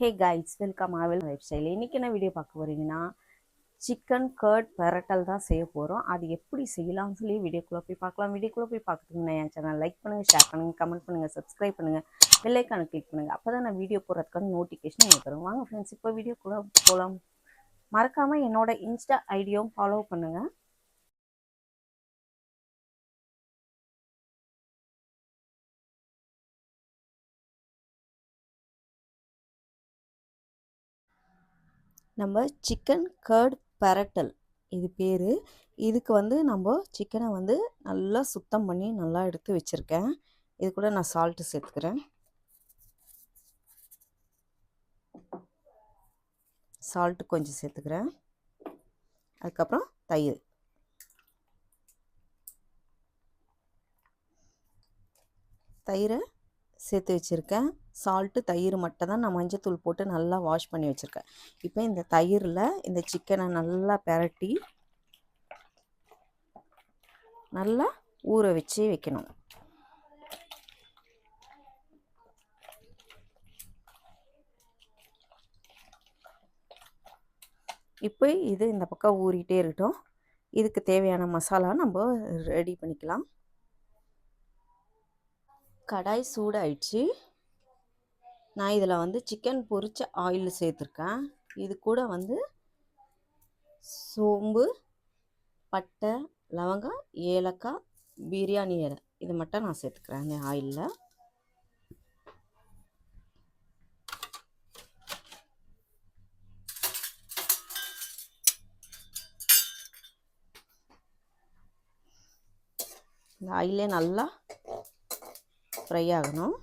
Hey guys, welcome ஆவல் life style. இன்றைக்கி என்ன வீடியோ பார்க்க போகிறீங்கன்னா, சிக்கன் கர்ட் பெரட்டல் தான் செய்ய போகிறோம். அது எப்படி செய்யலாம்னு சொல்லி வீடியோக்குள்ளே போய் பார்க்கலாம். வீடியோக்குள்ளே போய் பார்க்குறதுக்கு என் சேனல் லைக் பண்ணுங்கள், ஷேர் பண்ணுங்கள், கமெண்ட் பண்ணுங்கள், சப்ஸ்கிரைப் பண்ணுங்கள், பெல் ஐக்கானை கிளிக் பண்ணுங்கள். அப்போ தான் நான் வீடியோ போடுறதுக்கான நோட்டிஃபிகேஷன் எனக்கு தரும். வாங்க ஃப்ரெண்ட்ஸ், இப்போ வீடியோக்குள்ளே போகலாம். மறக்காமல் என்னோட இன்ஸ்டா ஐடியும் ஃபாலோ பண்ணுங்கள். நம்ம சிக்கன் கர்ட் பெரட்டல் இது பேர். இதுக்கு நம்ம சிக்கனை நல்லா சுத்தம் பண்ணி நல்லா எடுத்து வச்சுருக்கேன். இது கூட நான் சால்ட்டு சேர்த்துக்கிறேன். சால்ட்டு கொஞ்சம் சேர்த்துக்கிறேன். அதுக்கப்புறம் தயிரை சேர்த்து வச்சுருக்கேன். சால்ட்டு தயிர் மட்டும் தான் நான் மஞ்சத்தூள் போட்டு நல்லா வாஷ் பண்ணி வச்சுருக்கேன். இப்போ இந்த தயிரில் இந்த சிக்கனை நல்லா பெரட்டி நல்லா ஊற வச்சு வைக்கணும். இப்போ இது இந்த பக்கம் ஊறிட்டே இருக்கட்டும். இதுக்கு தேவையான மசாலா நம்ம ரெடி பண்ணிக்கலாம். கடாய் சூடாயிடுச்சு. நான் இதில் சிக்கன் பொரிச்ச ஆயில் சேர்த்துருக்கேன். இது கூட சோம்பு, பட்டை, லவங்கம், ஏலக்காய், பிரியாணி இலை இது மட்டும் நான் சேர்த்துக்கிறேன் இந்த ஆயிலில். இந்த ஆயிலே நல்லா ஃப்ரை ஆகணும்.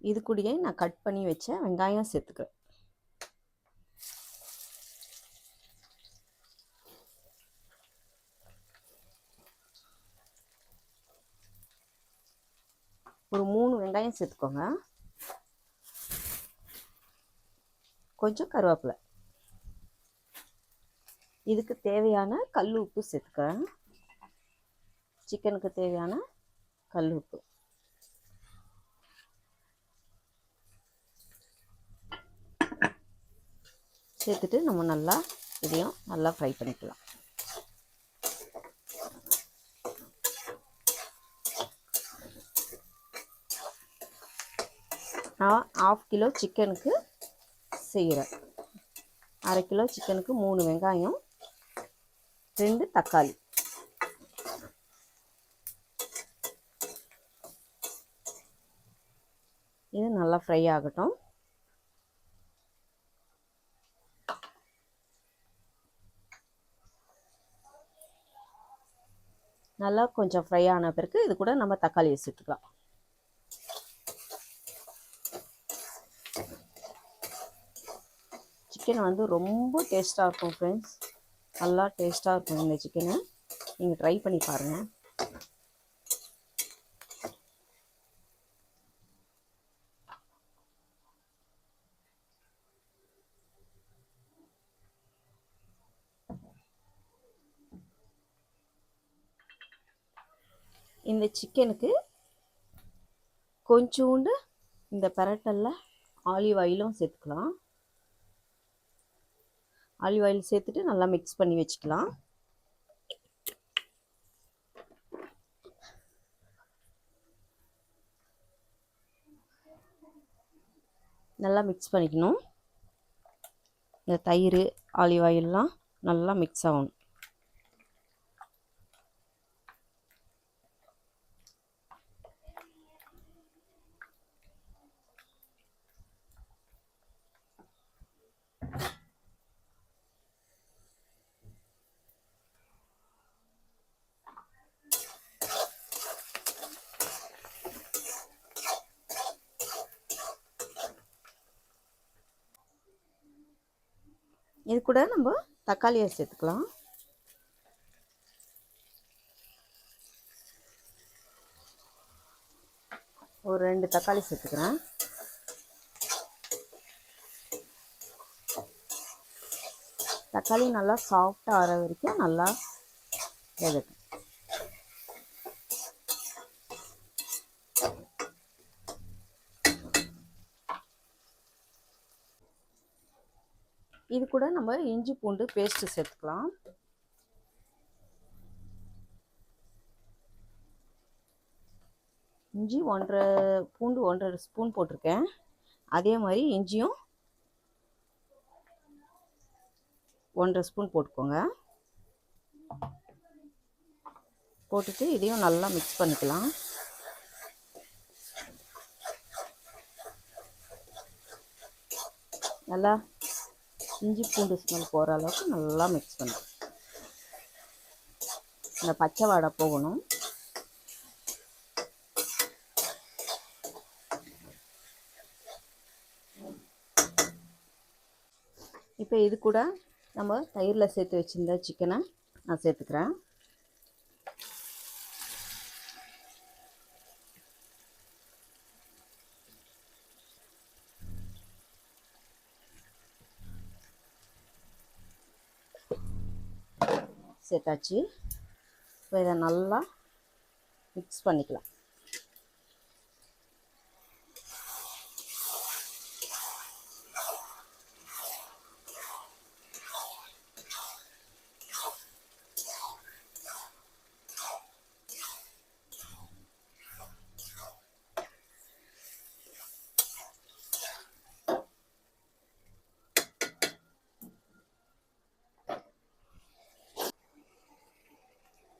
இது கூடயே நான் கட் பண்ணி வச்ச வெங்காயம் சேர்த்துக்கிறேன். ஒரு 3 வெங்காயம் சேர்த்துக்கோங்க. கொஞ்சம் கருவேப்பிலை. இதுக்கு தேவையான கல் உப்பு சேர்த்துக்கிறேன். சிக்கனுக்கு தேவையான கல் உப்பு. சேர்த்துட்டு நம்ம நல்லா இதையும் நல்லா ஃப்ரை பண்ணிக்கலாம். நான் 1/2 கிலோ சிக்கனுக்கு செய்கிறேன். 1/2 கிலோ சிக்கனுக்கு 3 வெங்காயம், 2 தக்காளி. இது நல்லா ஃப்ரை ஆகட்டும். நல்லா கொஞ்சம் ஃப்ரை ஆன பிறகு இது கூட நம்ம தக்காளியை சேர்த்துக்கலாம். சிக்கன் ரொம்ப டேஸ்ட்டாக இருக்கும் ஃப்ரெண்ட்ஸ். நல்லா டேஸ்ட்டாக இருக்கும் இந்த சிக்கனை. நீங்கள் ட்ரை பண்ணி பாருங்கள். இந்த சிக்கனுக்கு கொஞ்சோண்டு இந்த பெரட்டலில் ஆலிவ் ஆயிலும் சேர்த்துக்கலாம். ஆலிவ் ஆயில் சேர்த்துட்டு நல்லா மிக்ஸ் பண்ணி வச்சுக்கலாம். நல்லா மிக்ஸ் பண்ணிக்கணும். இந்த தயிர், ஆலிவ் ஆயிலெலாம் நல்லா மிக்ஸ் ஆகணும். இது கூட நம்ம தக்காளியை சேர்த்துக்கலாம். ஒரு 2 தக்காளி சேர்த்துக்கிறேன். தக்காளி நல்லா சாஃப்டாக ஆற வரைக்கும் நல்லா வேகட்டும். இது கூட நம்ம இஞ்சி பூண்டு பேஸ்ட்டு சேர்த்துக்கலாம். இஞ்சி 1.5 பூண்டு 1.5 ஸ்பூன் போட்டிருக்கேன். அதே மாதிரி இஞ்சியும் 1.5 ஸ்பூன் போட்டுக்கோங்க. போட்டுட்டு இதையும் நல்லா மிக்ஸ் பண்ணிக்கலாம். நல்லா இஞ்சி பூண்டு ஸ்மெல் போகிற அளவுக்கு நல்லா மிக்ஸ் பண்ணணும். இந்த பச்சை வாடை போகணும். இப்போ இது கூட நம்ம தயிரில் சேர்த்து வச்சுருந்த சிக்கனை நான் சேர்த்துக்கிறேன். சேர்த்தாச்சு. இப்போ இதை நல்லா மிக்ஸ் பண்ணிக்கலாம்.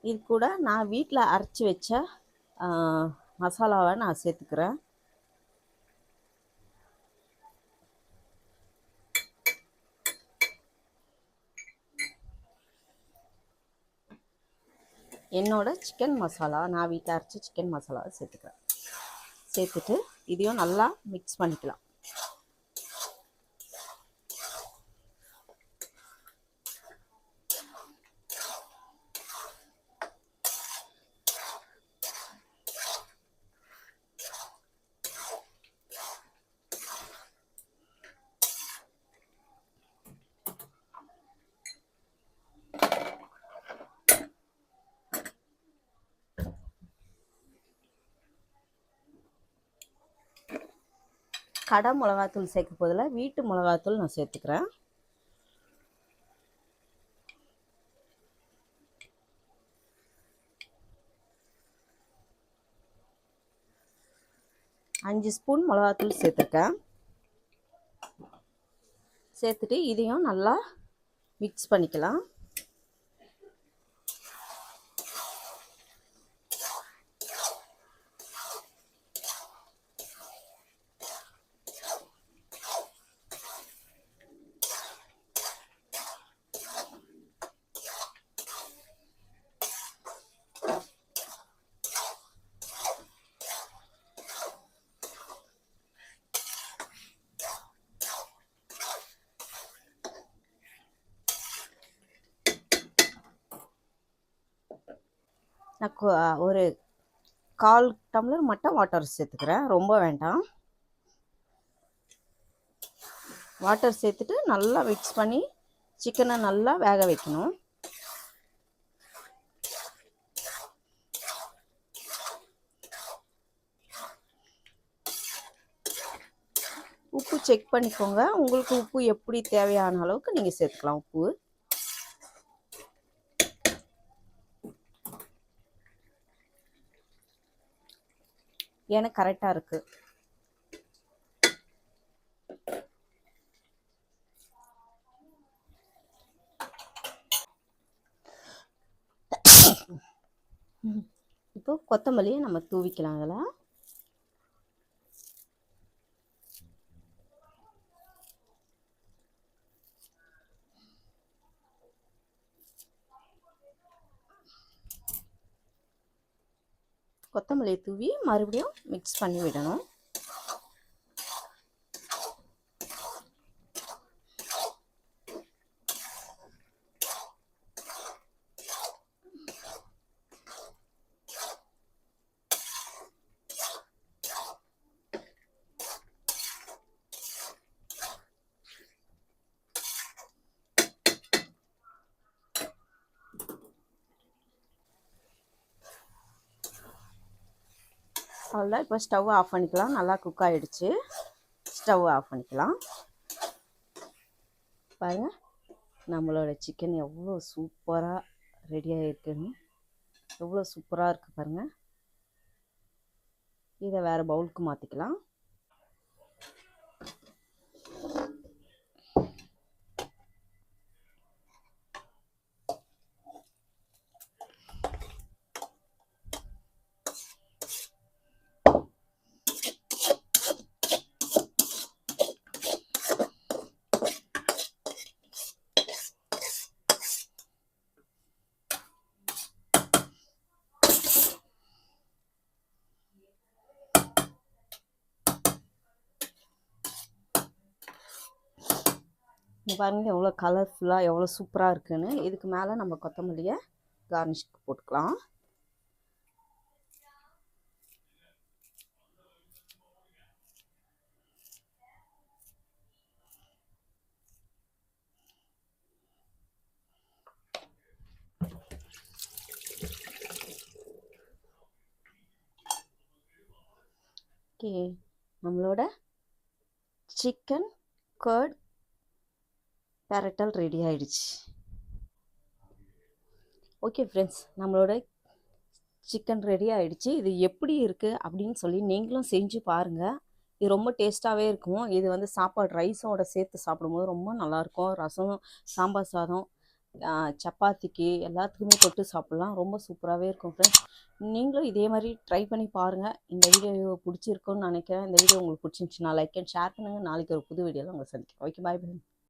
இது கூட நான் வீட்டில் அரைச்சி வச்ச மசாலாவை நான் சேர்த்துக்கிறேன். என்னோட சிக்கன் மசாலா, நான் வீட்டில் அரைச்சி சிக்கன் மசாலாவை சேர்த்துக்கிறேன். சேர்த்துட்டு இதையும் நல்லா மிக்ஸ் பண்ணிக்கலாம். கடை மிளகாத்தூள் சேர்க்க போதில் வீட்டு மிளகாத்தூள் நான் சேர்த்துக்கிறேன். அஞ்சு ஸ்பூன் மிளகாத்தூள் சேர்த்துருக்கேன். சேர்த்துட்டு இதையும் நல்லா மிக்ஸ் பண்ணிக்கலாம். நான் ஒரு 1/4 டம்ளர் மட்டும் வாட்டர் சேர்த்துக்கிறேன், ரொம்ப வேண்டாம். வாட்டர் சேர்த்துட்டு நல்லா மிக்ஸ் பண்ணி சிக்கனை நல்லா வேக வைக்கணும். உப்பு செக் பண்ணிக்கோங்க. உங்களுக்கு உப்பு எப்படி தேவையான அளவுக்கு நீங்கள் சேர்த்துக்கலாம். உப்பு எனக்கு கரெக்டாக இருக்குது. இப்போ கொத்தமல்லியை நம்ம தூவிக்கலாம். அதில் கொத்தமல்லியை தூவி மறுபடியும் மிக்ஸ் பண்ணி விடணும். அவ்வளோதான். இப்போ ஸ்டவ் ஆஃப் பண்ணிக்கலாம். நல்லா குக் ஆகிடுச்சு. ஸ்டவ் ஆஃப் பண்ணிக்கலாம். பாருங்கள் நம்மளோட சிக்கன் எவ்வளோ சூப்பராக ரெடியாக இருக்குன்னு, எவ்வளோ சூப்பராக இருக்குது பாருங்கள். இதை வேறு பவுலுக்கு மாற்றிக்கலாம். பாருங்கள் எவ்வளோ கலர்ஃபுல்லாக எவ்வளோ சூப்பராக இருக்குன்னு. இதுக்கு மேலே நம்ம கொத்தமல்லியை கார்னிஷ்க்கு போட்டுக்கலாம். ஓகே, நம்மளோட சிக்கன் கர்ட் பெரட்டல் ரெடி ஆயிடுச்சு. ஓகே ஃப்ரெண்ட்ஸ், நம்மளோட சிக்கன் ரெடி ஆயிடுச்சு. இது எப்படி இருக்குது அப்படின்னு சொல்லி நீங்களும் செஞ்சு பாருங்கள். இது ரொம்ப டேஸ்ட்டாகவே இருக்கும். இது வந்து சாப்பாடு ரைஸோட சேர்த்து சாப்பிடும்போது ரொம்ப நல்லாயிருக்கும். ரசம், சாம்பார் சாதம், சப்பாத்திக்கு எல்லாத்துக்குமே தொட்டு சாப்பிட்லாம். ரொம்ப சூப்பராகவே இருக்கும் ஃப்ரெண்ட்ஸ். நீங்களும் இதே மாதிரி ட்ரை பண்ணி பாருங்கள். இந்த வீடியோ பிடிச்சிருக்குன்னு நினைக்கிறேன். இந்த வீடியோ உங்களுக்கு பிடிச்சிருந்துச்சுன்னா லைக் அண்ட் ஷேர் பண்ணுங்கள். நாளைக்கு ஒரு புது வீடியோவில் உங்களை சந்திக்கிறேன். ஓகே, பாய் பாய்.